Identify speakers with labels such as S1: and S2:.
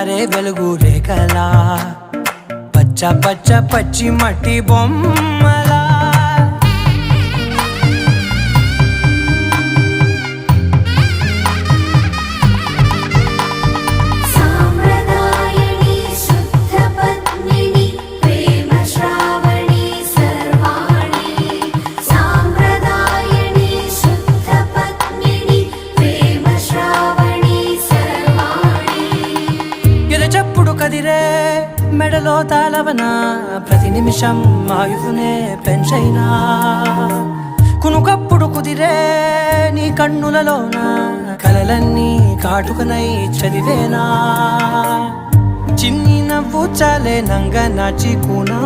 S1: జారే వెలుగు రేఖలా పచ్చ పచ్చ పచ్చి మట్టి బొమ్మలా చెప్పుడు కదిరే మెడలో తాళవన ప్రతి నిమిషం ఆయుధునే పెంచైనా కునుకప్పుడు కుదిరే నీ కన్నులలోన కలలన్నీ కాటుకనై చదివేనా చిన్ని నవ్వు చాలే నంగ నాచికునా